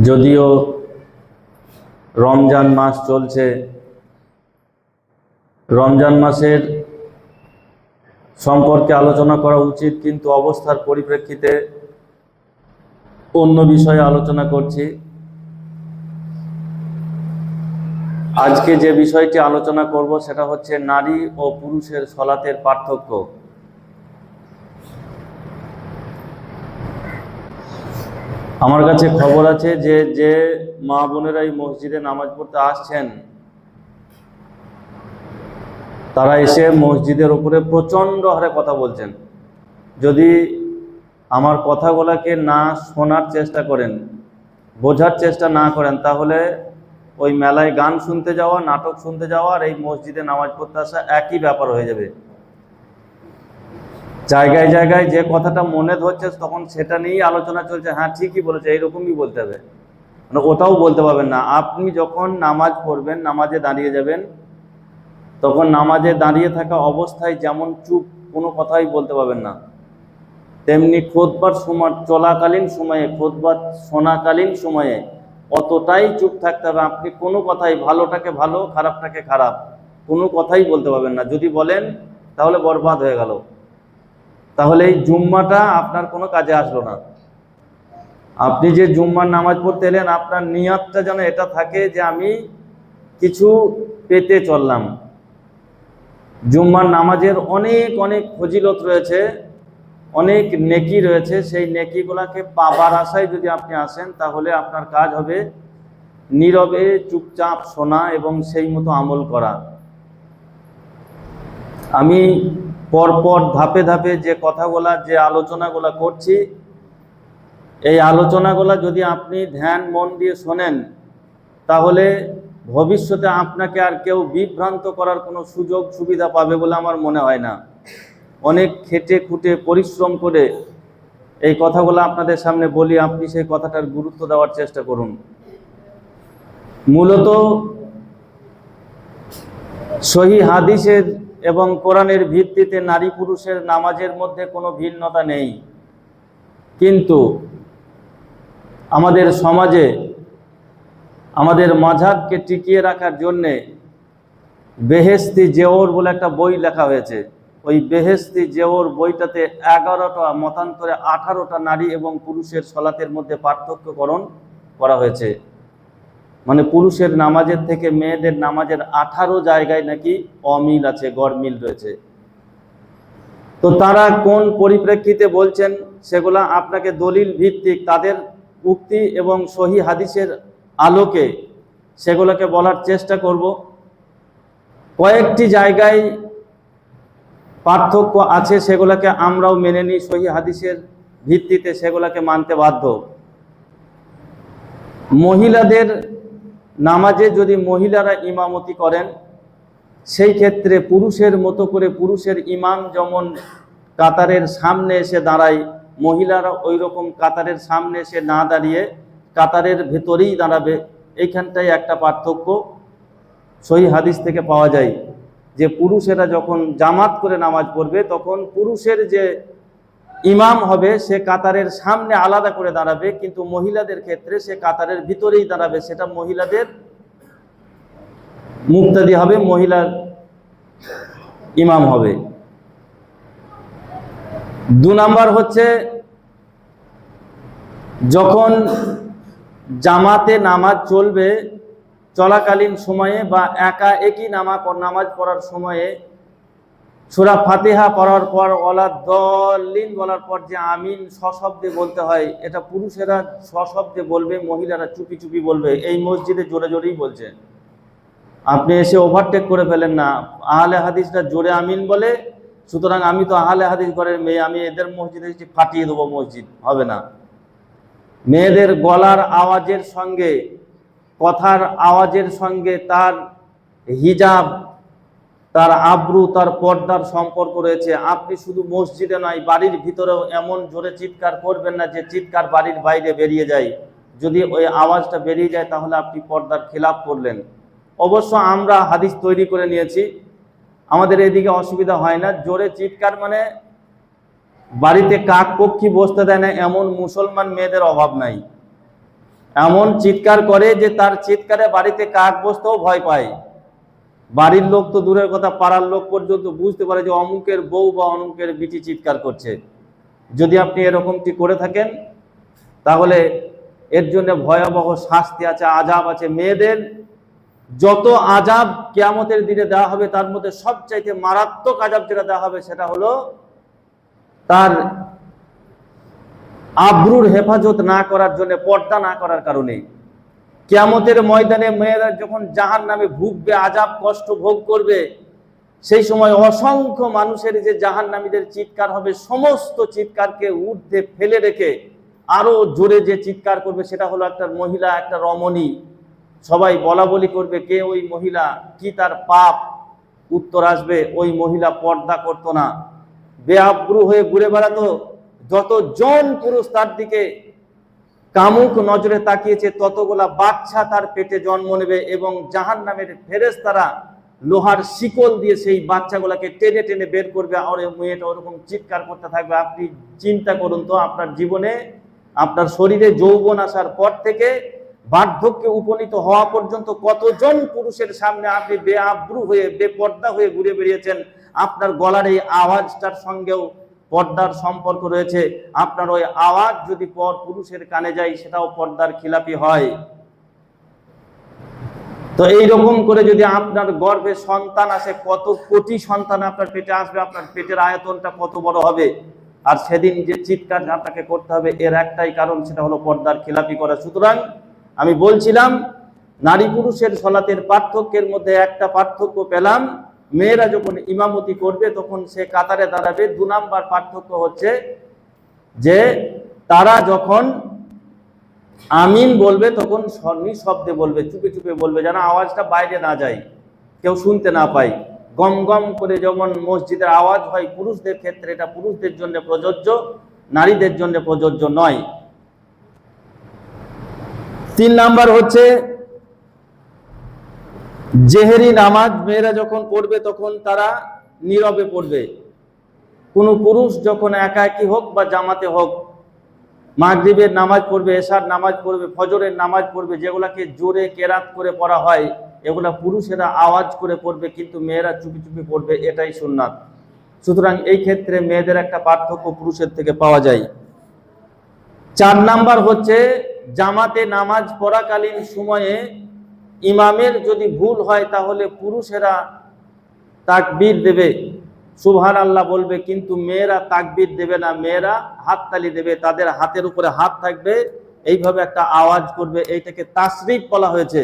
যদিও রমজান মাস চলছে, রমজান মাসের সম্পর্কে আলোচনা করা উচিত, কিন্তু অবস্থার পরিপ্রেক্ষিতে অন্য বিষয়ে আলোচনা করছি। আজকে যে বিষয়টি আলোচনা করব সেটা হচ্ছে নারী ও পুরুষের সলাতের পার্থক্য। আমার কাছে খবর আছে যে মা বোনেরা এই মসজিদে নামাজ পড়তে আসছেন, তারা এসে মসজিদের উপরে প্রচণ্ড হারে কথা বলছেন। যদি আমার কথাগুলোকে না শোনার চেষ্টা করেন, বোঝার চেষ্টা না করেন, তাহলে ওই মেলায় গান শুনতে যাওয়া, নাটক শুনতে যাওয়া আর এই মসজিদে নামাজ পড়তে আসা একই ব্যাপার হয়ে যাবে। জায়গায় জায়গায় যে কথাটা মনে ধরছে তখন সেটা নিয়েই আলোচনা চলছে, হ্যাঁ ঠিকই বলেছে, এইরকমই বলতে হবে, মানে ওটাও বলতে পারবেন না। আপনি যখন নামাজ পড়বেন, নামাজে দাঁড়িয়ে যাবেন, তখন নামাজে দাঁড়িয়ে থাকা অবস্থায় যেমন চুপ, কোনো কথাই বলতে পারবেন না, তেমনি খুতবার সময় চলাকালীন সময়ে, খুতবা শোনাকালীন সময়ে অতটাই চুপ থাকতে হবে। আপনি কোনো কথাই, ভালোটাকে ভালো, খারাপটাকে খারাপ, কোনো কথাই বলতে পারবেন না। যদি বলেন তাহলে বরবাদ হয়ে গেল, তাহলে এই জুম্মাটা আপনার কোনো কাজে আসলো না। আপনি যে জুম্মার নামাজ পড়তে এলেন, আপনার নিয়তটা যেন এটা থাকে যে আমি কিছু পেতে চললাম। জুম্মার নামাজের অনেক অনেক ফজিলত রয়েছে, অনেক নেকি রয়েছে। সেই নেকিগুলাকে পাবার আশায় যদি আপনি আসেন, তাহলে আপনার কাজ হবে নীরবে চুপচাপ শোনা এবং সেই মতো আমল করা। আমি পরপর ধাপে ধাপে যে কথাগুলা, যে আলোচনাগুলা করছি, এই আলোচনাগুলা যদি আপনি ধ্যান মন দিয়ে শোনেন, তাহলে ভবিষ্যতে আপনাকে আর কেউ বিভ্রান্ত করার কোনো সুযোগ সুবিধা পাবে বলে আমার মনে হয় না। অনেক খেটে খুঁটে পরিশ্রম করে এই কথাগুলো আপনাদের সামনে বলি, আপনি সেই কথাটার গুরুত্ব দেওয়ার চেষ্টা করুন। মূলত সহিহ হাদিসের এবং কোরআনের ভিত্তিতে নারী পুরুষের নামাজের মধ্যে কোনো ভিন্নতা নেই, কিন্তু আমাদের সমাজে আমাদের মাযহাবকে টিকিয়ে রাখার জন্যে বেহেশতি জেওর বলে একটা বই লেখা হয়েছে। ওই বেহেশতি জেওর বইটাতে 11টা মতান্তরে 18টা নারী এবং পুরুষের সলাতের মধ্যে পার্থক্যকরণ করা হয়েছে। মানে পুরুষের নামাজের থেকে মেয়েদের নামাজের 18 জায়গায় নাকি অমিল আছে, গড়মিল রয়েছে। তো তারা কোন পরিপ্রেক্ষিতে বলছেন সেগুলা আপনাকে দলিল ভিত্তিক, তাদের উক্তি এবং সহিহ হাদিসের আলোকে সেগুলোকে বলার চেষ্টা করব। কয়েকটি জায়গায় পার্থক্য আছে, সেগুলোকে আমরাও মেনে নিই, সহিহ হাদিসের ভিত্তিতে সেগুলোকে মানতে বাধ্য। মহিলাদের নামাজে যদি মহিলারা ইমামতি করেন, সেই ক্ষেত্রে পুরুষের মতো করে পুরুষের ইমাম যেমন কাতারের সামনে এসে দাঁড়ায়, মহিলারা ওই রকম কাতারের সামনে এসে না দাঁড়িয়ে কাতারের ভেতরেই দাঁড়াবে। এইখানটাই একটা পার্থক্য সহিহ হাদিস থেকে পাওয়া যায়, যে পুরুষেরা যখন জামাত করে নামাজ পড়বে, তখন পুরুষের যে ইমাম হবে সে কাতারের সামনে আলাদা করে দাঁড়াবে, কিন্তু মহিলাদের ক্ষেত্রে সে কাতারের ভিতরেই দাঁড়াবে। সেটা মহিলাদের মুক্তাদি হবে, মহিলার ইমাম হবে। 2 নাম্বার হচ্ছে, যখন জামাতে নামাজ চলবে, চলাকালীন সময়ে বা একা একই নামাজ পড়ার সময়ে সূরা ফাতিহা পড়ার পর ওয়ালা দল্লিন বলার পর যে আমিন সশব্দে বলতে হয়, এটা পুরুষেরা সশব্দে বলবে, মহিলারা চুপি চুপি বলবে। এই মসজিদে জোরে জোরেই বলছে, আপনি এসে ওভারটেক করে ফেলেন না। আহলে হাদিসরা জোরে আমিন বলে, সুতরাং আমি তো আহলে হাদিস ঘরের মেয়ে, আমি এদের মসজিদে এসে ফাটিয়ে দেবো মসজিদ, হবে না। মেয়েদের গলার আওয়াজের সঙ্গে, কথার আওয়াজের সঙ্গে তার হিজাব, তার আব্রু, তার পর্দার সম্পর্ক রয়েছে। আপনি শুধু মসজিদে নয়, বাড়ির ভিতরেও এমন জোরে চিৎকার করবেন না যে চিৎকার বাড়ির বাইরে বেরিয়ে যায়। যদি ওই আওয়াজটা বেরিয়ে যায়, তাহলে আপনি পর্দার খেলাপ করলেন। অবশ্য আমরা হাদিস তৈরি করে নিয়েছি, আমাদের এদিকে অসুবিধা হয় না। জোরে চিৎকার মানে বাড়িতে কাক পক্ষী বসতে দেয় না এমন মুসলমান মেয়েদের অভাব নাই। এমন চিৎকার করে যে তার চিৎকারে বাড়িতে কাক বসতেও ভয় পায়। বাড়ির লোক তো দূরের কথা, পাড়ার লোক পর্যন্ত বুঝতে পারে যে অমুকের বউ বা অমুকের বিটি চিৎকার করছে। যদি আপনি এরকমটি করে থাকেন তাহলে এর জন্য ভয়াবহ শাস্তি আছে, আযাব আছে। মেয়েদের যত আযাব কিয়ামতের দিনে দেওয়া হবে তার মধ্যে সবচাইতে মারাত্মক আযাব যেটা দেওয়া হবে সেটা হলো তার আব্রুর হেফাজত না করার জন্য, পর্দা না করার কারণে। কিয়ামতের ময়দানে মেয়েরা যখন জাহান্নামে ভুগবে, আযাব কষ্ট ভোগ করবে, সেই সময় অসংখ্য মানুষের যে জাহান্নামীদের চিৎকার হবে, সমস্ত চিৎকারকে ঊর্ধ্বে ফেলে রেখে আরো জোরে যে চিৎকার করবে সেটা হলো একটা মহিলা, একটা রমণী। সবাই বলা বলি করবে কে ওই মহিলা, কি তার পাপ। উত্তর আসবে ওই মহিলা পর্দা করতো না, বেআব্রু হয়ে ঘুরে বেড়াতো। যতজন পুরুষ তার দিকে কামুক নজরে তাকিয়েছে ততগুলা বাচ্চা তার পেটে জন্ম নেবে, এবং জাহান্নামের ফেরেশতারা লোহার শিকল দিয়ে সেই বাচ্চাগুলোকে টেনে টেনে বের করবে, আর ওই মেয়েটা ওরকম চিৎকার করতে থাকবে। আপনি চিন্তা করুন তো, আপনার জীবনে, আপনার শরীরে যৌবন আসার পর থেকে বার্ধক্যে উপনীত হওয়া পর্যন্ত কতজন পুরুষের সামনে আপনি বেআব্রু হয়ে, বেপর্দা হয়ে ঘুরে বেরিয়েছেন। আপনার গলার এই আওয়াজটার সঙ্গেও পর্দার সম্পর্ক রয়েছে। আপনার ওই আওয়াজ যদি পর পুরুষের কানে যায় সেটাও পর্দার খিলাপি হয়। তো এইরকম করে যদি আপনার গর্ভে সন্তান আসে, কত কোটি সন্তান আপনার পেটে আসবে, আপনার পেটের আয়তনটা কত বড় হবে। আর সেদিন যে চিৎকার আপনাকে করতে হবে এর একটাই কারণ, সেটা হলো পর্দার খিলাপি করা। সুতরাং আমি বলছিলাম নারী পুরুষের সলাতের পার্থক্যের মধ্যে একটা পার্থক্য পেলাম, মেয়েরা যখন ইমামতি করবে তখন সে কাতারে দাঁড়াবে। 2 নাম্বার পার্থক্য হচ্ছে যে তারা যখন আমিন বলবে তখন নিঃশব্দে বলবে, চুপে চুপে বলবে, যেন আওয়াজটা বাইরে না যায়, কেউ শুনতে না পায়। গম গম করে যেমন মসজিদের আওয়াজ হয় পুরুষদের ক্ষেত্রে, এটা পুরুষদের জন্য প্রযোজ্য, নারীদের জন্য প্রযোজ্য নয়। 3 নাম্বার হচ্ছে জেহেরি নামাজ মেয়েরা যখন পড়বে তখন তারা নীরবে পড়বে। কোনো পুরুষ যখন একাকী হোক বা জামাতে হোক, মাগরিবের নামাজ পড়বে, এশার নামাজ পড়বে, ফজরের নামাজ পড়বে, যেগুলাকে জোরে কেরাত করে পড়া হয় এগুলা পুরুষেরা আওয়াজ করে পড়বে, কিন্তু মেয়েরা চুপি চুপি পড়বে, এটাই সুন্নাত। সুতরাং এই ক্ষেত্রে মেয়েদের একটা পার্থক্য পুরুষের থেকে পাওয়া যায়। 4 নাম্বার হচ্ছে জামাতে নামাজ পড়াকালীন সময়ে ইমামের যদি ভুল হয় তাহলে পুরুষেরা তাকবীর দেবে, সুবহানাল্লাহ বলবে, কিন্তু মেয়েরা তাকবীর দেবে না, মেয়েরা হাততালি দেবে, তাদের হাতের উপরে হাত থাকবে, এইভাবে একটা আওয়াজ করবে, এইটাকে তাশরিফ বলা হয়েছে।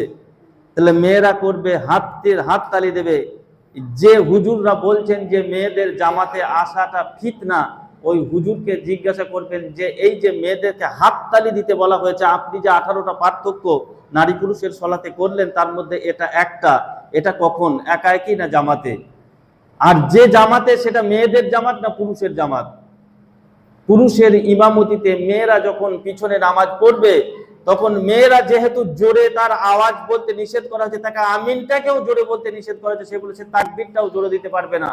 তাহলে মেয়েরা করবে হাততালি দেবে। যে হুজুররা বলছেন যে মেয়েদের জামাতে আসাটা ফিতনা, ওই হুজুরকে জিজ্ঞাসা করবেন যে এই যে মেয়েদেরকে হাততালি দিতে বলা হয়েছে, আপনি যে 18টা পার্থক্য নারী পুরুষের সলাতে করলেন তার মধ্যে এটা একটা, এটা কখন, একাকী না জামাতে? আর যে জামাতে সেটা মেয়েদের জামাত না পুরুষের জামাত? পুরুষের ইমামতিতে মেয়েরা যখন পিছনে নামাজ পড়বে তখন মেয়েরা যেহেতু জোরে তার আওয়াজ বলতে নিষেধ করা হয়েছে, তাকে আমিনটাকেও জোরে বলতে নিষেধ করা হয়েছে, সেগুলো সে তাকবীরটাও জোরে দিতে পারবে না,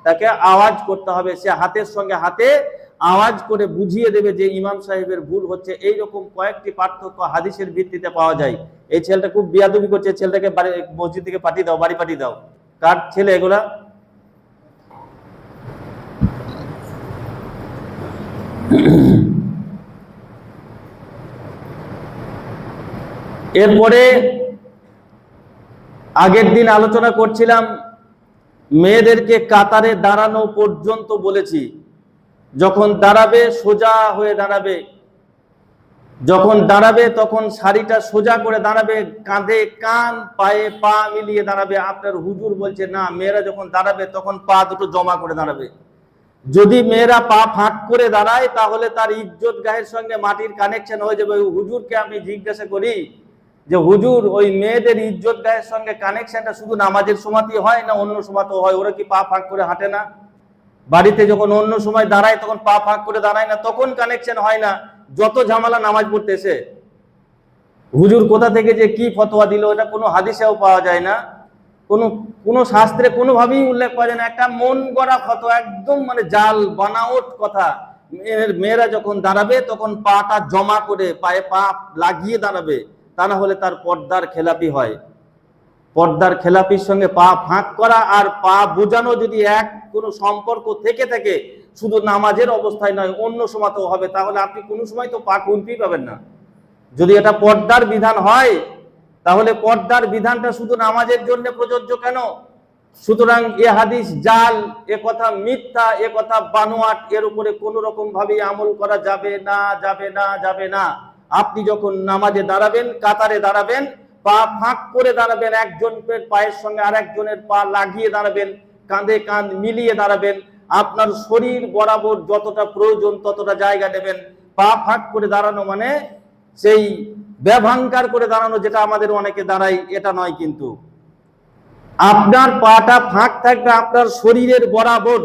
তাকে আওয়াজ করতে হবে। সে হাতের সঙ্গে হাতে আওয়াজ করে বুঝিয়ে দেবে যে ইমাম সাহেবের ভুল হচ্ছে। এইরকম কয়েকটি পার্থক্য হাদিসের ভিত্তিতে পাওয়া যায়। এই ছেলেটা খুব বিয়াদবি করছে, ছেলেটাকে মসজিদ থেকে পাঠিয়ে দাও, বাড়ি পাঠিয়ে দাও। কার ছেলে এগুলা? এরপরে আগের দিন আলোচনা করছিলাম মেয়েদেরকে কাতারে দাঁড়ানো পর্যন্ত বলেছি। যখন দাঁড়াবে সোজা হয়ে দাঁড়াবে, যখন দাঁড়াবে তখন শাড়িটা সোজা করে দাঁড়াবে, কাঁধে কান, পায়ে পা মিলিয়ে দাঁড়াবে। আপনার হুজুর বলছে না, মেয়েরা যখন দাঁড়াবে তখন পা দুটো জমা করে দাঁড়াবে। যদি মেয়েরা পা ফাঁক করে দাঁড়ায় তাহলে তার ইজ্জত গাহের সঙ্গে মাটির কানেকশন হয়ে যাবে। ওই হুজুরকে আমি জিজ্ঞাসা করি যে হুজুর, ওই মেয়েদের ইজ্জত গাহের সঙ্গে কানেকশনটা শুধু নামাজের সময়তেই হয় না অন্য সময়তেও হয়? ওরা কি পা ফাঁক করে হাঁটে না? বাড়িতে যখন অন্য সময় দাঁড়ায় তখন পা ফাঁক করে দাঁড়ায় না, তখন কানেকশন হয় না? যত ঝামেলা নামাজ পড়তে এসে হুজুর কোথা থেকে যে কি ফতোয়া দিল, এটা কোনো হাদিসেও পাওয়া যায় না, কোনো শাস্ত্রে কোনোভাবেই উল্লেখ পাওয়া যায় না। একটা মন গড়া ফতোয়া, একদম মানে জাল বানাওট কথা, মেয়েরা যখন দাঁড়াবে তখন পাটা জমা করে পায়ে পা লাগিয়ে দাঁড়াবে, তা না হলে তার পর্দার খেলাপি হয়। পর্দার খেলাপির সঙ্গে পা ফাঁক করা আর পা বোঝানো যদি এক কোনো সম্পর্ক থেকে থাকে, শুধু নামাজের অবস্থায় নয় অন্য সময়তেও হবে, তাহলে আপনি কোনো সময় তো পা খুলতেই পাবেন না। যদি এটা পর্দার বিধান হয়, তাহলে পর্দার বিধানটা শুধু নামাজের জন্য প্রযোজ্য কেন? সুতরাং এ হাদিস জাল, এ কথা মিথ্যা, এ কথা বানোয়াট, এর উপরে কোনো রকম ভাবে আমল করা যাবে না, যাবে না, যাবে না। আপনি যখন নামাজে দাঁড়াবেন, কাতারে দাঁড়াবেন, পা ফাঁক করে দাঁড়াবেন, একজনের পায়ের সঙ্গে আরেকজনের পা লাগিয়ে দাঁড়াবেন, কাঁধে কাঁধ মিলিয়ে দাঁড়াবেন, আপনার শরীর বরাবর যতটা প্রয়োজন ততটা জায়গা নেবেন। পা ফাঁক করে দাঁড়ানো মানে সেই ব্যবহার করে দাঁড়ানো, যেটা আমাদের অনেকে দাঁড়াই, এটা নয়। কিন্তু আপনার পাটা ফাঁক থাকবে আপনার শরীরের বরাবর।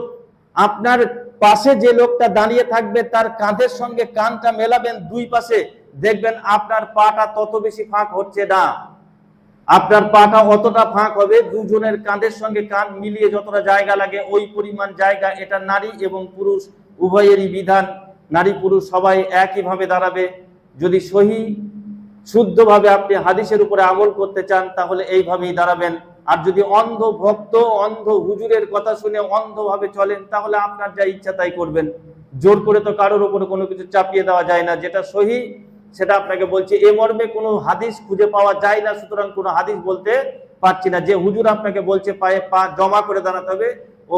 আপনার পাশে যে লোকটা দাঁড়িয়ে থাকবে তার কাঁধের সঙ্গে কানটা মেলাবেন দুই পাশে, দেখবেন আপনার পাটা তত বেশি ফাঁক হচ্ছে না। আপনার পাটা অতটা ফাঁক হবে, দুজনের কাঁধের সঙ্গে কান মিলিয়ে যতটা জায়গা লাগে ওই পরিমাণ জায়গা। এটা নারী এবং পুরুষ উভয়েরই বিধান। নারী পুরুষ সবাই একইভাবে দাঁড়াবে। যদি সহি শুদ্ধভাবে আপনি হাদিসের উপরে আমল করতে চান তাহলে এইভাবেই দাঁড়াবেন। আর যদি অন্ধ ভক্ত, অন্ধ হুজুরের কথা শুনে অন্ধভাবে চলেন, তাহলে আপনার যা ইচ্ছা তাই করবেন। জোর করে তো কারোর উপরে কোনো কিছু চাপিয়ে দেওয়া যায় না। যেটা সহি সেটা আপনাকে বলছি। এ মর্মে কোনো হাদিস খুঁজে পাওয়া যায় না, সুতরাং কোনো হাদিস বলতে পারছি না। যে হুজুর আপনাকে বলছে পায়ে পা জমা করে দাঁড়াতে হবে, ও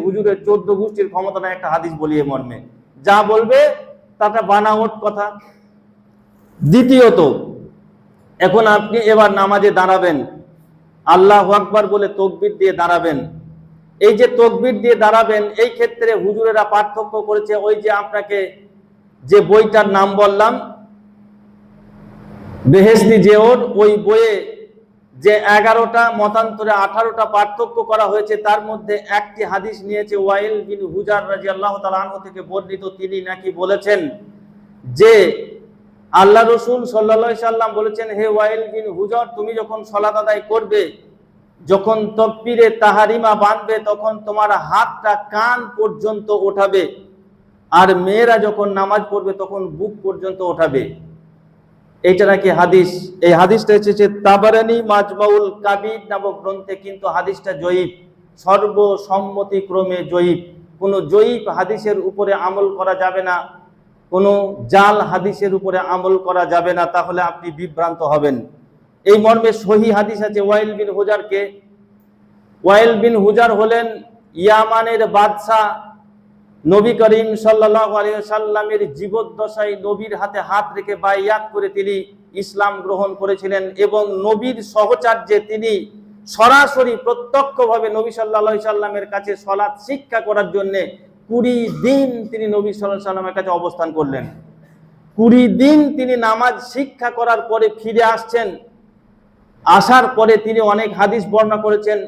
হুজুরের 14 গোষ্ঠীর ক্ষমতা না একটা হাদিস বলি। এ মর্মে যা বলবে তাটা বানাওয়াট কথা। দ্বিতীয়ত, এখন আপনি এবার নামাজে দাঁড়াবেন, আল্লাহু আকবার বলে তাকবীর দিয়ে দাঁড়াবেন। এই যে তাকবীর দিয়ে দাঁড়াবেন, এই ক্ষেত্রে হুজুরেরা পার্থক্য করেছে। ওই যে আপনাকে যে বইটার নাম বললাম, বেহেশতি জেওর, ওই বইয়ে যে 11টা মতান্তরে 18টা পার্থক্য করা হয়েছে, তার মধ্যে একটি হাদিস নিয়েছে ওয়াইল বিন হুজার রাদিয়াল্লাহু তাআলা আনহু থেকে বর্ণিত। তিনি নাকি বলেছেন যে আল্লাহ রসুল সাল্লাল্লাহু আলাইহি সাল্লাম বলেছেন, হে ওয়াইল বিন হুজার, তুমি যখন সালাত আদায় করবে, যখন তাকবীরে তাহারিমা বাঁধবে, তখন তোমার হাতটা কান পর্যন্ত ওঠাবে, আর মেয়েরা যখন নামাজ পড়বে তখন বুক পর্যন্ত ওঠাবে। এইটা নাকি হাদিস। এই হাদিসটা এসেছে তাবারানী মাজমাউল কাবির নামক গ্রন্থে, কিন্তু হাদিসটা জয়ীফ, সর্বসম্মতিক্রমে জয়ীফ। কোনো জয়ীফ হাদিসের উপরে আমল করা যাবে না, কোনো জাল হাদিসের উপরে আমল করা যাবে না, তাহলে আপনি বিভ্রান্ত হবেন। এই মর্মে সহি হাদিস আছে ওয়াইল বিন হুজারকে। ওয়াইল বিন হুজার হলেন ইয়ামানের বাদশাহ। নবী করিম সাল্লাল্লাহু আলাইহি ওয়াসাল্লামের জীবদ্দশায় নবীর হাতে হাত রেখে বাইয়াত করে তিনি ইসলাম গ্রহণ করেছিলেন, এবং নবীর সহচার্যে তিনি সরাসরি প্রত্যক্ষভাবে নবী সাল্লাল্লাহু আলাইহি সাল্লামের কাছে সালাত শিক্ষা করার জন্য 20 দিন তিনি নবী সাল্লাল্লাহু আলাইহি সাল্লামের কাছে অবস্থান করলেন। 20 দিন তিনি নামাজ শিক্ষা করার পরে ফিরে আসছেন। আসার পরে তিনি অনেক হাদিস বর্ণনা করেছেন।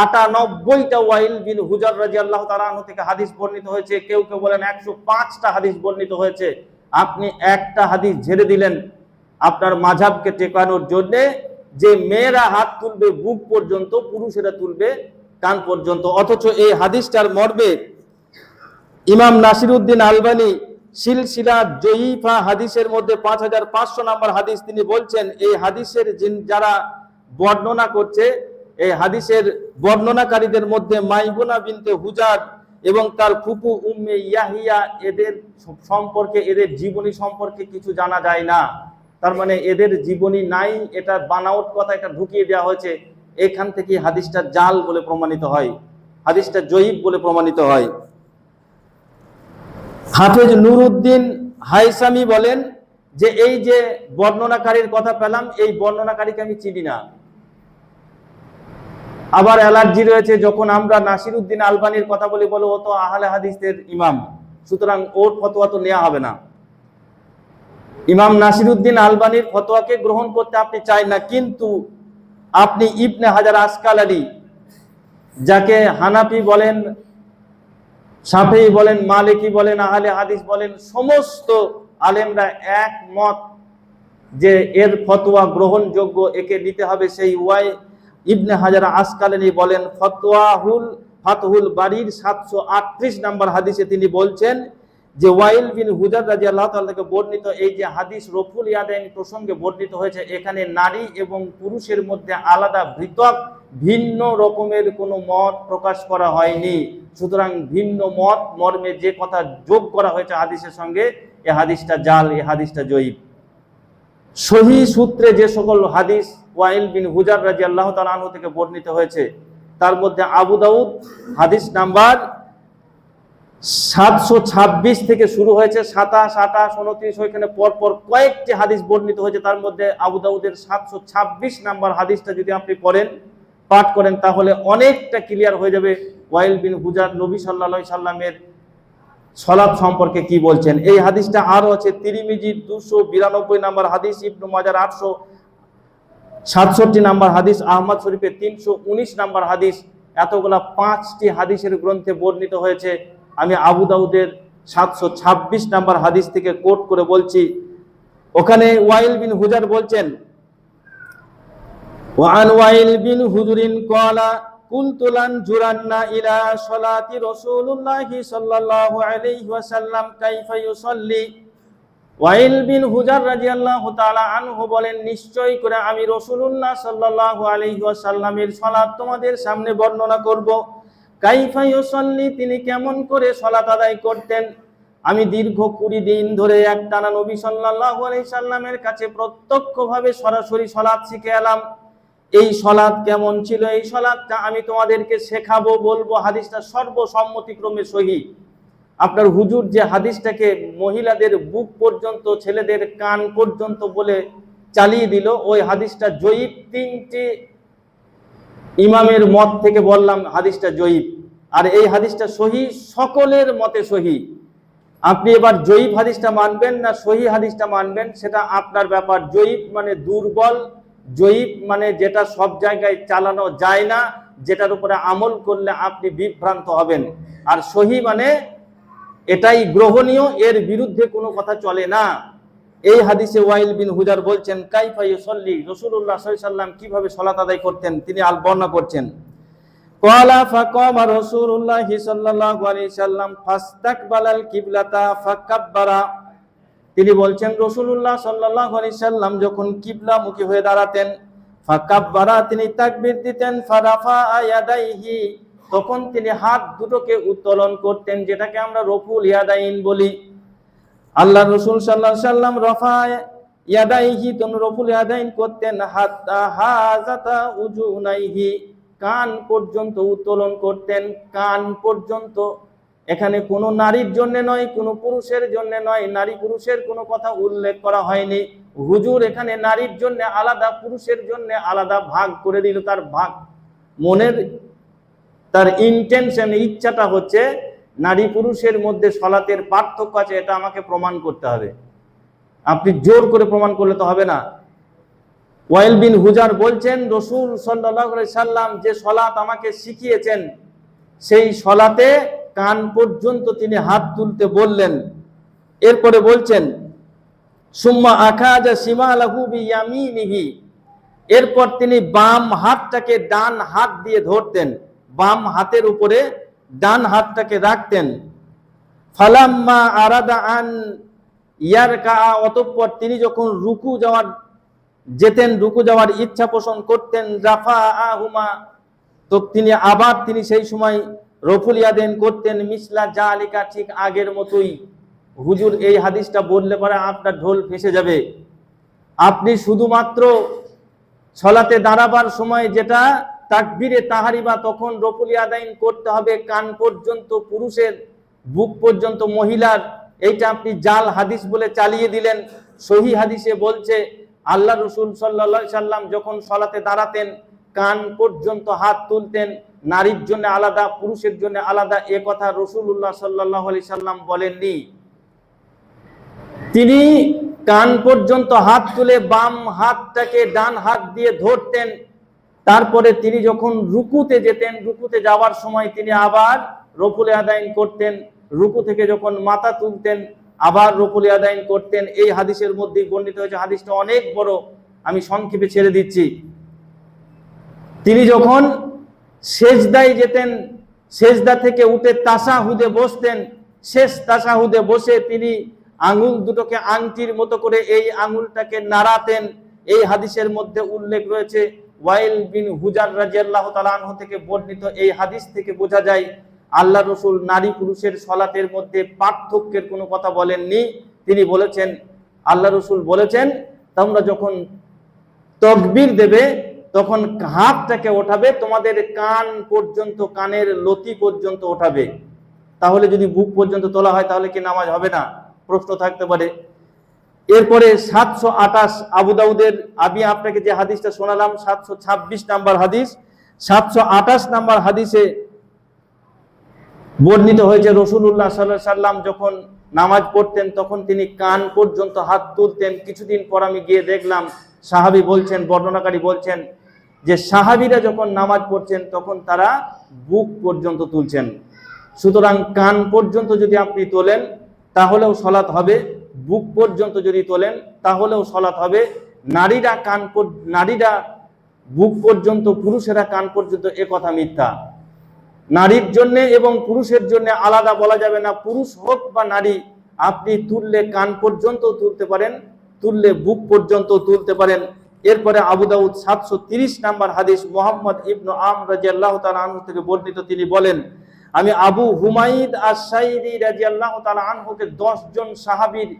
98টা ওয়াইল বিন হুজার রাদিয়াল্লাহু তাআলা আনহু থেকে হাদিস বর্ণিত হয়েছে। কেউ কেউ বলেন 105টা হাদিস বর্ণিত হয়েছে। আপনি একটা হাদিস ঝেড়ে দিলেন আপনার মাযহাবকে টেকানোর জন্য, যে মেয়েরা হাত তুলবে বুক পর্যন্ত, পুরুষেরা তুলবে কান পর্যন্ত। অথচ এই হাদিসটার মর্মে ইমাম নাসিরউদ্দিন আলবানী সিলসিলা জয়ীফা হাদিসের মধ্যে 5500 নম্বর হাদিস তিনি বলছেন, এই হাদিসের যারা বর্ণনা করছে, এই হাদিসের বর্ণনাকারীদের মধ্যে মাইমুনা বিনতে হুজার এবং তার ফুফু উম্মে ইয়াহিয়া, এদের সম্পর্কে, এদের জীবনী সম্পর্কে কিছু জানা যায় না। তার মানে এদের জীবনী নাই, এটা বানাওয়াট কথা, এটা ঢুকিয়ে দেওয়া হয়েছে। এখান থেকে হাদিসটা জাল বলে প্রমাণিত হয়, হাদিসটা জয়ীফ বলে প্রমাণিত হয়। হাফেজ নুরউদ্দিন হাইসামি বলেন যে এই যে বর্ণনাকারীর কথা পেলাম, এই বর্ণনাকারীকে আমি চিনি না। আবার অ্যালার্জি রয়েছে যখন আমরা নাসিরউদ্দিন আলবানীর কথা বলি, বলে ও তো আহলে হাদিসের ইমাম, সুতরাং ওর ফতোয়া তো নেওয়া হবে না। ইমাম নাসিরউদ্দিন আলবানীর ফতোয়াকে গ্রহণ করতে আপনি চাই না, কিন্তু আপনি ইবনে হাজার আসকালানী, যাকে হানাফি বলেন, শাফিঈ বলেন, মালিকি বলেন, আহলে হাদিস বলেন, সমস্ত আলেমরা একমত যে এর ফতোয়া গ্রহণযোগ্য, একে নিতে হবে। সেই ইবনে হাজার আসকালানী বলেন ফাতহুল বারীর 738 নম্বর হাদিসে তিনি বলছেন যে ওয়াইল বিন হুজার রাদিয়াল্লাহু তাআলা থেকে বর্ণিত এই যে হাদিস রফুল ইয়াদাইন প্রসঙ্গে বর্ণিত হয়েছে, এখানে নারী এবং পুরুষের মধ্যে আলাদা পৃথক ভিন্ন রকমের কোনো মত প্রকাশ করা হয়নি। সুতরাং ভিন্ন মত মর্মে যে কথা যোগ করা হয়েছে হাদিসের সঙ্গে, এই হাদিসটা জাল, এই হাদিসটা জয়ীফ। সহিহ সূত্রে যে সকল হাদিস ওয়াইল বিন হুজার রাদিয়াল্লাহু তাআলা আনহু থেকে বর্ণিত হয়েছে, তার মধ্যে আবু দাউদ হাদিস নাম্বার 726 থেকে শুরু হয়েছে, 27, 28, 29, ওইখানে পরপর কয়েকটি হাদিস বর্ণিত হয়েছে। তার মধ্যে আবু দাউদের 726 নাম্বার হাদিসটা যদি আপনি পড়েন, পাঠ করেন, তাহলে অনেকটা ক্লিয়ার হয়ে যাবে ওয়াইল বিন হুজার নবী সাল্লাল্লাহু আলাইহি সাল্লামের সালাত সম্পর্কে কি বলছেন। এই হাদিসটা আরো আছে তিরমিজি 292 নাম্বার হাদিস, ইবনে মাজার 867 নাম্বার হাদিস, আহমদ শরীফে 319 নাম্বার হাদিস। এতগুলা 5টি হাদিসের গ্রন্থে বর্ণিত হয়েছে। আমি আবু দাউদের 726 নাম্বার হাদিস থেকে কোট করে বলছি। ওখানে ওয়াইল বিন হুজার বলছেন, ওয়ান ওয়াইল বিন হুজুরিন ক্বালা কুনতু লান জুরান্না ইলা সালাতি রাসূলুল্লাহি সাল্লাল্লাহু আলাইহি ওয়াসাল্লাম কাইফা ইউসাল্লি। ওয়াইল বিন হুজার রাদিয়াল্লাহু তাআলা আনহু বলেন, নিশ্চয় করে আমি রাসূলুল্লাহ সাল্লাল্লাহু আলাইহি ওয়াসাল্লামের সালাত তোমাদের সামনে বর্ণনা করব। কাইফা ইউসাল্লি, তিনি কেমন করে সালাত আদায় করতেন। আমি দীর্ঘ 20 দিন ধরে একটানা নবী সাল্লাল্লাহু আলাইহি সাল্লামের কাছে প্রত্যক্ষভাবে সরাসরি সালাত শিখে এলাম। এই সালাত কেমন ছিল, এই সালাতটা আমি তোমাদেরকে শেখাবো, বলবো। হাদিসটা সর্বসম্মতিক্রমে সহিহ। আপনার হুজুর যে হাদিসটাকে মহিলাদের বুক পর্যন্ত, ছেলেদের কান পর্যন্ত বলে চালিয়ে দিল, ওই হাদিসটা জয়ীফ। 3টি ইমামের মত থেকে বললাম হাদিসটা জয়ীফ, আর এই হাদিসটা সহিহ, সকলের মতে সহিহ। আপনি এবার জয়ীফ হাদিসটা মানবেন না সহিহ হাদিসটা মানবেন, সেটা আপনার ব্যাপার। জয়ীফ মানে দুর্বল, জয়ীফ মানে যেটা সব জায়গায় চালানো যায় না, যেটার উপরে আমল করলে আপনি বিভ্রান্ত হবেন। আর সহিহ মানে এটাই গ্রহণীয়, এর বিরুদ্ধে কোনো কথা চলে না। এই হাদিসে ওয়াইল বিন হুজার বলছেন, কাইফা ইউসাল্লি, রাসূলুল্লাহ সাল্লাল্লাহু আলাইহি সাল্লাম কিভাবে সালাত আদায় করতেন তিনি বর্ণনা করছেন। ক্বালা ফাকামা রাসূলুল্লাহ সাল্লাল্লাহু আলাইহি সাল্লাম ফাস্তাকবালাল কিবলাতা ফাকাব্বারা। তিনি বলছেন রাসূলুল্লাহ সাল্লাল্লাহু আলাইহি সাল্লাম যখন কিবলামুখী হয়ে দাঁড়াতেন, ফাকাব্বারা, তিনি তাকবীর দিতেন, ফারাফা ইয়াদাইহি, তখন তিনি হাত দুটোকে উত্তোলন করতেন, যেটাকে আমরা রফুল ইয়াদাইন বলি। আল্লাহ রাসূল সাল্লাল্লাহু আলাইহি সাল্লাম রফা ইয়াদাইহি, তখন রফুল ইয়াদাইন করতেন, হাত্তা হাযাতা উজুনাইহি, কান পর্যন্ত উত্তোলন করতেন, কান পর্যন্ত। এখানে কোনো নারীর জন্য নয়, কোনো পুরুষের জন্য নয়, নারী পুরুষের কোনো কথা উল্লেখ করা হয়নি। হুজুর এখানে নারীর জন্য আলাদা, পুরুষের জন্য আলাদা ভাগ করে দিল। তার ভাগ মনের, তার ইন্টেনশন, ইচ্ছাটা হচ্ছে নারী পুরুষের মধ্যে সালাতের পার্থক্য আছে, এটা আমাকে প্রমাণ করতে হবে। আপনি জোর করে প্রমাণ করলে তো হবে না। ওয়াইল বিন হুজার বলছেন, রাসূল সাল্লাল্লাহু আলাইহি সাল্লাম যে সালাত আমাকে শিখিয়েছেন, সেই সালাতে কান পর্যন্ত তিনি হাত তুলতে বললেন। এরপরে বলছেন, সুম্মা আখাযা শিমালাহু বিয়ামিনিহি, এরপর তিনি বাম হাতটাকে ডান হাত দিয়ে ধরতেন, বাম হাতের উপরে ডান হাতটাকে রাখতেন। ফালাম্মা আরাদা আন ইয়ারকা, অতঃপর তিনি যখন রুকু যাওয়ার ইচ্ছা পোষণ করতেন, রাফা আহুমা, তো তিনি আবার সেই সময় রফুল ইয়াদাইন করতেন, মিসলা জালিকা, ঠিক আগের মতোই। হুজুর এই হাদিসটা বললে পরে আপনার ঢোল ফেসে যাবে। আপনি শুধুমাত্র সালাতে দাঁড়াবার সময় যেটা তাকবীরে তাহরিমা, তখন রফুল ইয়াদাইন করতে হবে কান পর্যন্ত, পুরুষের বুক পর্যন্ত মহিলার। এইটা আপনি জাল হাদিস বলে চালিয়ে দিলেন। সহিহ হাদিসে বলছে আল্লাহ রাসূল সাল্লাল্লাহু আলাইহি সাল্লাম যখন সালাতে দাঁড়াতেন কান পর্যন্ত হাত তুলতেন, নারীর জন্য আলাদা, পুরুষের জন্য আলাদা। এ কথা রাসূলুল্লাহ সাল্লাল্লাহু আলাইহি সাল্লাম বলেননি। তিনি কান পর্যন্ত হাত তুলে বাম হাতটাকে ডান হাত দিয়ে ধরতেন। তারপরে তিনি যখন রুকুতে যেতেন, রুকুতে যাওয়ার সময় তিনি আবার রফুল ইয়াদাইন করতেন। রুকু থেকে যখন মাথা তুলতেন আবার রফুল ইয়াদাইন করতেন। এই হাদিসের মধ্যেই বর্ণিত হয়েছে। হাদিসটা অনেক বড়, আমি সংক্ষেপে ছেড়ে দিচ্ছি। তিনি যখন সেজদায় যেতেন, সেজদা থেকে উঠে তাশাহুদে বসতেন, শেষ তাশাহুদে বসে তিনি আঙ্গুল দুটোকে আংটির মতো করে এই আঙ্গুলটাকে নাড়াতেন। এই হাদিসের মধ্যে উল্লেখ রয়েছে। ওয়াইল বিন হুজার রাদিয়াল্লাহু তাআলা আনহু থেকে বর্ণিত এই হাদিস থেকে বোঝা যায় আল্লাহ রসুল নারী পুরুষের সলাতের মধ্যে পার্থক্যের কোনো কথা বলেননি। তিনি বলেছেন, আল্লাহ রসুল বলেছেন, তোমরা যখন তাকবীর দেবে তখন হাতটাকে ওঠাবে তোমাদের কান পর্যন্ত, কানের লতি পর্যন্ত ওঠাবে। তাহলে যদি বুক পর্যন্ত তোলা হয় তাহলে কি নামাজ হবে না? প্রশ্ন থাকতে পারে। এরপরে 728 আবু দাউদের, আমি আপনাকে যে হাদিসটা শোনালাম 726 নাম্বার হাদিস, 728 নাম্বার হাদিসে বর্ণিত হয়েছে রাসূলুল্লাহ সাল্লাল্লাহু আলাইহি সাল্লাম যখন নামাজ পড়তেন তখন তিনি কান পর্যন্ত হাত তুলতেন। কিছুদিন পর আমি গিয়ে দেখলাম, সাহাবী বলছেন, বর্ণনাকারী বলছেন যে সাহাবীরা যখন নামাজ পড়ছেন তখন তারা বুক পর্যন্ত তুলছেন। সুতরাং কান পর্যন্ত যদি আপনি তোলেন তাহলেও সলাৎ হবে, বুক পর্যন্ত যদি তোলেন তাহলেও সলাৎ হবে। নারীরা বুক পর্যন্ত, পুরুষেরা কান পর্যন্ত, এ কথা মিথ্যা। নারীর জন্য এবং পুরুষের জন্য আলাদা বলা যাবে না। পুরুষ হোক বা নারী, আপনি তুললে কান পর্যন্ত তুলতে পারেন, তুললে বুক পর্যন্ত তুলতে পারেন। এরপরে আবু দাউদ 730 নাম্বার হাদিস, মুহাম্মদ ইবনে আমর রাদিয়াল্লাহু তাআলা আনহু থেকে বর্ণিত, তিনি বলেন, আমি আবু হুমাইদ আশ-শাইরি রাদিয়াল্লাহু তাআলা আনহুকে 10 জন সাহাবীর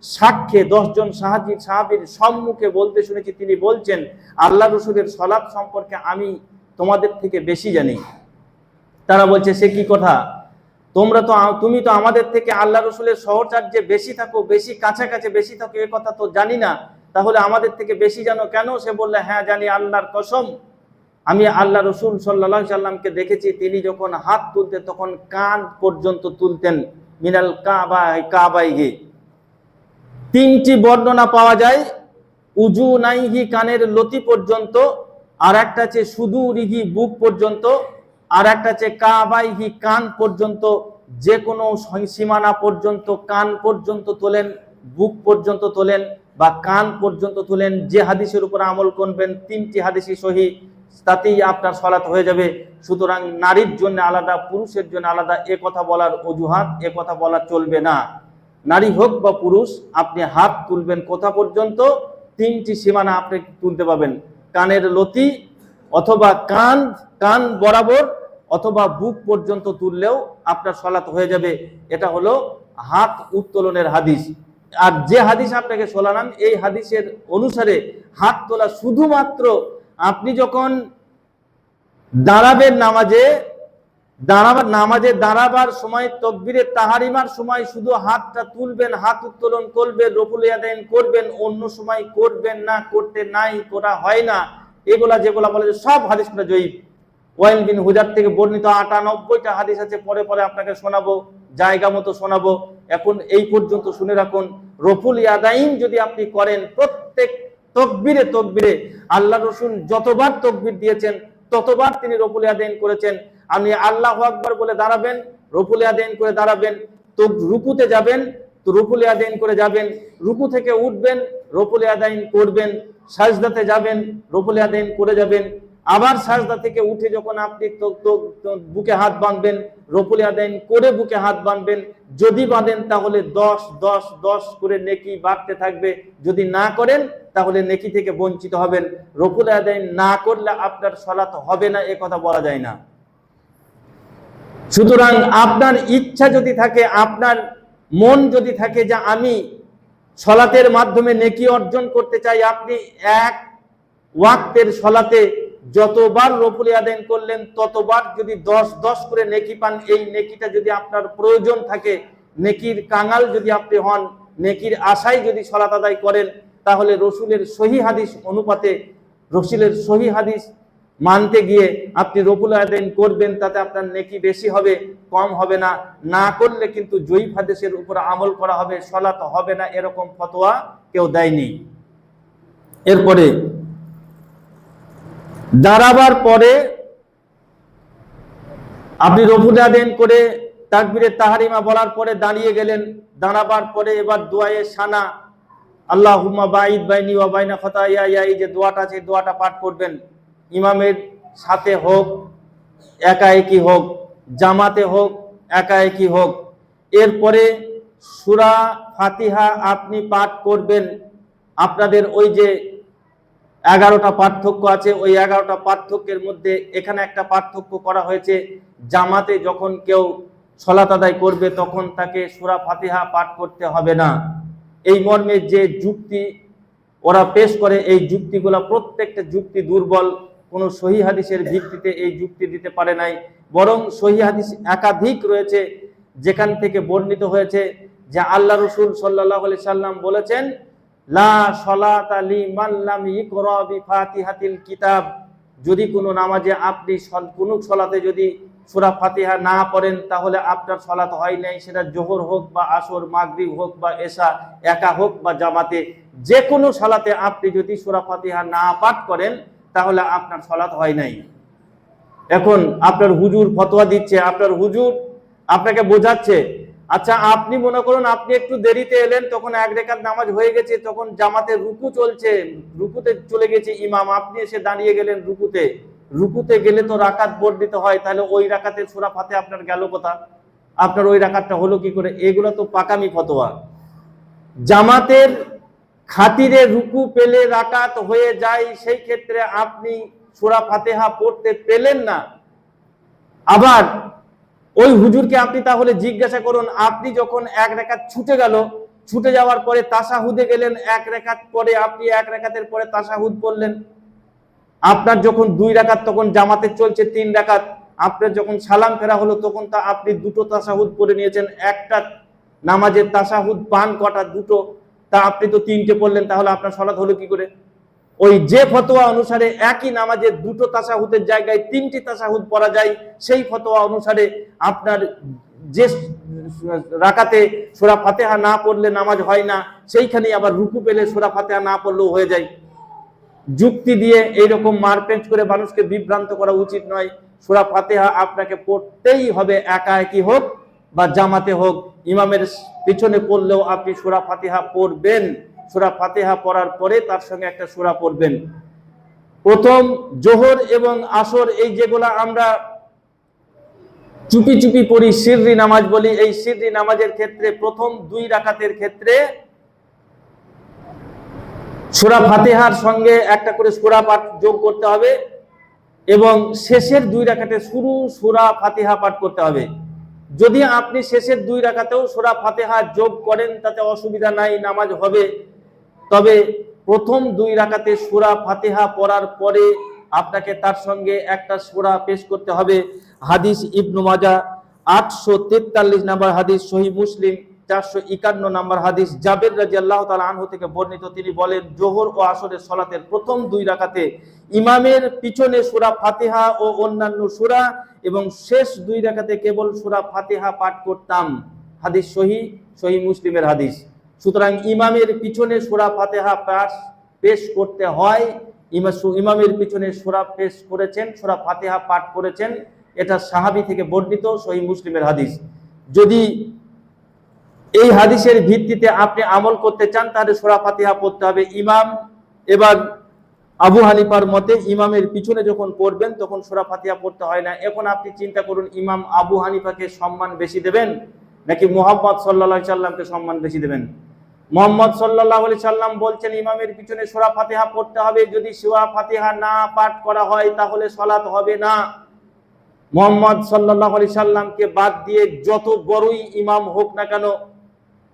সাক্ষ্যে, 10 জন সাহাবীর সম্মুখে বলতে শুনেছি। তিনি বলছেন, আল্লাহ রাসূলের সালাত সম্পর্কে আমি তোমাদের থেকে বেশি জানি। তারা বলছে, সে কি কথা? তুমি তো আমাদের থেকে আল্লাহ রাসূলের সহচর্যে বেশি থাকো, বেশি কাছাকাছি বেশি থাকো, এ কথা তো জানি না, তাহলে আমাদের থেকে বেশি জানো কেন? সে বললে, হ্যাঁ জানি, আল্লাহর কসম আমি আল্লাহ রসুল সাল্লাল্লাহু আলাইহি সাল্লামকে দেখেছি তিনি যখন হাত তুলতেন তখন কান পর্যন্ত তুলতেন। মিনাল কাবাইহি। 3টি বর্ণনা পাওয়া যায়, উজুনাইহি কানের লতি পর্যন্ত, আর একটা আছে সুদুরিহি বুক পর্যন্ত, আর একটা আছে কাবাইহি কান পর্যন্ত। যে কোনো সীমানা পর্যন্ত, কান পর্যন্ত তোলেন, বুক পর্যন্ত তোলেন বা কান পর্যন্ত তোলেন। যে হাদিসের উপর আমল করবেন, 3টি হাদিসই সহিহ, তাতেই আপনার সালাত হয়ে যাবে। সুতরাং নারীর জন্য আলাদা, পুরুষের জন্য আলাদা এ কথা বলার অজুহাত, এ কথা বলা চলবে না। নারী হোক বা পুরুষ, আপনি হাত তুলবেন কোথা পর্যন্ত? 3টি সীমানা আপনি তুলতে পাবেন, কানের লতি অথবা কান বরাবর অথবা বুক পর্যন্ত তুললেও আপনার সালাত হয়ে যাবে। এটা হলো হাত উত্তোলনের হাদিস। আর যে হাদিস আপনাকে শোনালাম, এই হাদিসের অনুসারে হাত তোলা শুধুমাত্র আপনি যখন দাঁড়াবেন, নামাজে দাঁড়াবার সময়, তাকবীরে তাহরিমার সময় শুধু হাতটা তুলবেন, হাত উত্তোলন করবেন, রফুল ইয়াদাইন করবেন, অন্য সময় করবেন না, করতে নাই, করা হয় না। এগুলা যেগুলা বলে সব হাদিসগুলো জয়ীফ। ওয়াইল বিন হুজার থেকে বর্ণিত 98টা হাদিস আছে, পরে পরে আপনাকে শোনাবো, জায়গা মতো শোনাবো। এখন এই পর্যন্ত শুনে রাখুন, রফুল ইয়াদাইন যদি আপনি করেন, প্রত্যেক তকবীরে আল্লাহ রসুল যতবার তকবীর দিয়েছেন ততবার তিনি রফুল ইয়াদাইন করেছেন। আপনি আল্লাহু আকবার বলে দাঁড়াবেন, রফুল ইয়াদাইন করে দাঁড়াবেন, তো রুকুতে যাবেন তো রফুল ইয়াদাইন করে যাবেন, রুকু থেকে উঠবেন রফুল ইয়াদাইন করবেন, সাজদাতে যাবেন রফুল ইয়াদাইন করে যাবেন, আবার সাজদা থেকে উঠে যখন আপনি বুকে হাত বাঁধবেন, রফুল ইয়াদাইন করে বুকে হাত বাঁধবেন। যদি বাঁধেন তাহলে 10 10 10 করে নেকি বাড়তে থাকবে, যদি না করেন তাহলে নেকি থেকে বঞ্চিত হবেন। রফুল ইয়াদাইন না করলে আপনার সালাত হবে না, এ কথা বলা যায় না। সুতরাং আপনার ইচ্ছা যদি থাকে, আপনার মন যদি থাকে যে আমি সালাতের মাধ্যমে নেকি অর্জন করতে চাই, আপনি এক ওয়াক্তের সালাতে যতবার রফুল ইয়াদাইন করলেন ততবার যদি 10 10 করে নেকি পান, এই নেকিটা যদি আপনার প্রয়োজন থাকে, নেকির কাঙাল যদি আপনি হন, নেকির আশায় যদি সালাত আদায় করেন, তাহলে রসুলের সহিহ হাদিস অনুপাতে, রসুলের সহিহ হাদিস মানতে গিয়ে আপনি রফুল ইয়াদাইন করবেন, তাতে আপনার নেকি বেশি হবে, কম হবে না। না করলে কিন্তু জয়ীফ হাদিসের উপর আমল করা হবে, সালাত হবে না, এরকম ফতোয়া কেউ দেয়নি। এরপরে দাঁড়াবার পরে আপনি রফুল ইয়াদাইন করে তাকবীরে তাহরিমা বলার পরে দাঁড়িয়ে গেলেন, দাঁড়াবার পরে এবার দুআয়ে সানা, আল্লাহুম্মা বাঈদ বাইনি ওয়া বাইনা খাতায়া, এই যে দোয়াটা আছে, দোয়াটা পাঠ করবেন। ইমামের সাথে হোক, একা একই হোক, জামাতে হোক, একা একই হোক, এরপরে সূরা ফাতিহা আপনি পাঠ করবেন। আপনাদের ওই যে 11টা পার্থক্য আছে, ওই 11টা পার্থক্যের মধ্যে এখানে একটা পার্থক্য করা হয়েছে। জামাতে যখন কেউ সালাত আদায় করবে তখন তাকে সূরা ফাতিহা পাঠ করতে হবে না। এই মর্মে যে যুক্তি ওরা পেশ করে, এই যুক্তিগুলা প্রত্যেকটা যুক্তি দুর্বল। কোনো সহিহ হাদিসের ভিত্তিতে এই যুক্তি দিতে পারে নাই, বরং সহিহ হাদিস একাধিক রয়েছে যেখান থেকে বর্ণিত হয়েছে যে আল্লাহ রাসূল সাল্লাল্লাহু আলাইহি সাল্লাম বলেছেন, লা সলাতা লিমান লাম ইকরা বিফাতিহাতিল কিতাব। যদি কোনো নামাজে আপনি কোনো সলাতে যদি সূরা ফাতিহা না পড়েন তাহলে আপনার সলাত হয় নাই। সেটা জোহর হোক বা আসর, মাগরিব হোক বা এশা, একা হোক বা জামাতে, যে কোনো সালাতে আপনি যদি সূরা ফাতিহা না পাঠ করেন তাহলে আপনার সলাত হয় নাই। এখন আপনার হুজুর ফতোয়া দিচ্ছে, আপনার হুজুর আপনাকে বোঝাচ্ছে। আচ্ছা, আপনি মনে করুন আপনি একটু দেরিতে এলেন, তখন 1 রাকাত নামাজ হয়ে গেছে, তখন জামাতে রুকু চলছে, রুকুতে চলে গেছে ইমাম, আপনি এসে দাঁড়িয়ে গেলেন রুকুতে। রুকুতে গেলে তো রাকাত বর্ধিত হয়, তাহলে ওই রাকাতের সূরা ফাতিহা আপনার গেল কোথা? আপনার ওই রাকাতটা হলো কি করে? এগুলো তো পাকামি ফতোয়া। জামাতের খাতিরে রুকু পেলে রাকাত হয়ে যায়, সেই ক্ষেত্রে আপনি সূরা ফাতিহা পড়তে পেলেন না। আবার ওই হুজুরকে আপনি তাহলে জিজ্ঞাসা করুন, আপনি যখন 1 রাকাত ছুটে গেল, ছুটে যাওয়ার পরে তাশাহুদে গেলেন, 1 রাকাত পরে আপনি 1 রাকাতের পরে তাশাহুদ পড়লেন। আপনার যখন 2 রাকাত তখন জামাতে চলছে 3 রাকাত, আপনার যখন সালাম ফেরা হলো তখন তা আপনি 2টো তাশাহুদ পড়ে নিয়েছেন। একটা নামাজের তাশাহুদ পান কটা? 2টো। তা আপনি তো 3টে পড়লেন, তাহলে আপনার সালাত হলো কি করে? ওই যে ফতোয়া অনুসারে একই নামাজের 2টো তাশাহুদের জায়গায় 3টি তাশাহুদ পড়া যায়, সেই ফতোয়া অনুসারে আপনার যে রাকাতে সূরা ফাতিহা না পড়লে নামাজ হয় না, সেইখানেই আবার রুকু পেলে সূরা ফাতিহা না পড়লেও হয়ে যায়। যুক্তি দিয়ে এইরকম মারপেঁচ করে মানুষকে বিভ্রান্ত করা উচিত নয়। সূরা ফাতিহা আপনাকে পড়তেই হবে, একা একই হোক বা জামাতে হোক। ইমামের পিছনে পড়লেও আপনি সূরা ফাতিহা পড়বেন। সূরা ফাতিহা পড়ার পরে তার সঙ্গে একটা সূরা পড়বেন। প্রথম জোহর এবং আসর, এই যেগুলা আমরা চুপি চুপি পড়ি, সিররি নামাজ বলি, এই সিররি নামাজের ক্ষেত্রে প্রথম 2 রাকাতের ক্ষেত্রে সূরা ফাতিহার সঙ্গে একটা করে সূরা পাঠ যোগ করতে হবে এবং শেষের 2 রাকাতে শুরু সূরা ফাতিহা পাঠ করতে হবে। যদি আপনি শেষের 2 রাকাতেও সূরা ফাতিহা যোগ করেন তাতে অসুবিধা নাই, নামাজ হবে। তবে প্রথম 2 রাকাতে সূরা ফাতিহা পড়ার পরে আপনাকে তার সঙ্গে একটা সূরা পেশ করতে হবে। হাদিস ইবনু মাজাহ 843 নম্বর হাদিস, সহিহ মুসলিম 451 নম্বর হাদিস, জাবের রাদিয়াল্লাহু তাআলা আনহু থেকে বর্ণিত। তিনি বলেন, জোহর ও আসরের সালাতের প্রথম 2 রাকাতে ইমামের পিছনে সূরা ফাতিহা ও অন্যান্য সূরা এবং শেষ 2 রাকাতে কেবল সূরা ফাতিহা পাঠ করতাম। হাদিস সহিহ মুসলিমের হাদিস। সুতরাং ইমামের পিছনে সূরা ফাতিহা পেশ করতে হয়। ইমামের পিছনে সূরা পেশ করেছেন, সূরা ফাতিহা পাঠ করেছেন, এটা সাহাবী থেকে বর্ণিত, সহিহ মুসলিমের হাদিস। যদি এই হাদিসের ভিত্তিতে আপনি আমল করতে চান তাহলে সূরা ফাতিহা পড়তে হবে। ইমাম, এবার আবু হানিফার মতে ইমামের পিছনে যখন পড়বেন তখন সূরা ফাতিহা পড়তে হয় না। এখন আপনি চিন্তা করুন, ইমাম আবু হানিফাকে সম্মান বেশি দেবেন নাকি মুহাম্মদ সাল্লাল্লাহু আলাইহি সাল্লামকে সম্মান বেশি দেবেন? মুহাম্মদ সাল্লাল্লাহু আলাইহি সাল্লাম বলছেন ইমামের পিছনে সূরা ফাতিহা পড়তে হবে। যদি সূরা ফাতিহা না পাঠ করা হয় তাহলে সালাত হবে না। মুহাম্মদ সাল্লাল্লাহু আলাইহি সাল্লামকে বাদ দিয়ে যত বড়ই ইমাম হোক না কেন,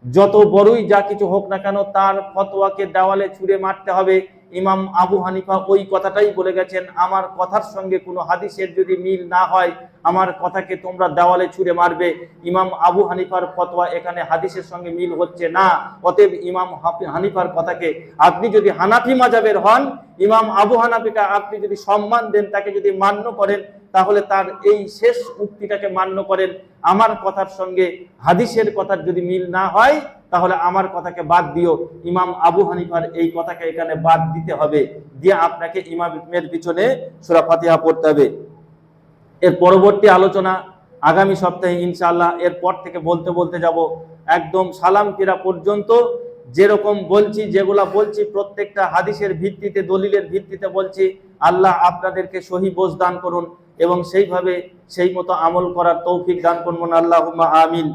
যত বড়ই যা কিছু হোক না কেন, তার ফতোয়াকে দেওয়ালে ছুঁড়ে মারতে হবে। ইমাম আবু হানিফা ওই কথাটাই বলে গেছেন, আমার কথার সঙ্গে কোনো হাদিসের যদি মিল না হয় আমার কথাকে তোমরা দেওয়ালে ছুঁড়ে মারবে। ইমাম আবু হানিফার ফতোয়া এখানে হাদিসের সঙ্গে মিল হচ্ছে না। অতএব ইমাম হানিফার কথাকে, আপনি যদি হানাফি মাযহাবের হন, ইমাম আবু হানিফাকে আপনি যদি সম্মান দেন, তাকে যদি মান্য করেন, তাহলে তার এই শেষ উক্তিটাকে মান্য করেন। আমার কথার সঙ্গে হাদিসের কথার যদি মিল না হয় তাহলে আমার কথাকে বাদ দিও। ইমাম আবু হানিফার এই কথাকে এখানে বাদ দিতে হবে, দিয়ে আপনাকে ইমামের পিছনে সূরা ফাতিহা পড়তে হবে। এর পরবর্তী আলোচনা আগামী সপ্তাহে ইনশাআল্লাহ। এরপর থেকে বলতে বলতে যাব একদম সালাম ফিরা পর্যন্ত। যেরকম বলছি, যেগুলা বলছি প্রত্যেকটা হাদিসের ভিত্তিতে, দলিলের ভিত্তিতে বলছি। আল্লাহ আপনাদেরকে সহি বোঝ দান করুন এবং সেইভাবে সেই মতো আমল করার তৌফিক দান করুন। আল্লাহুম্মা আমিন।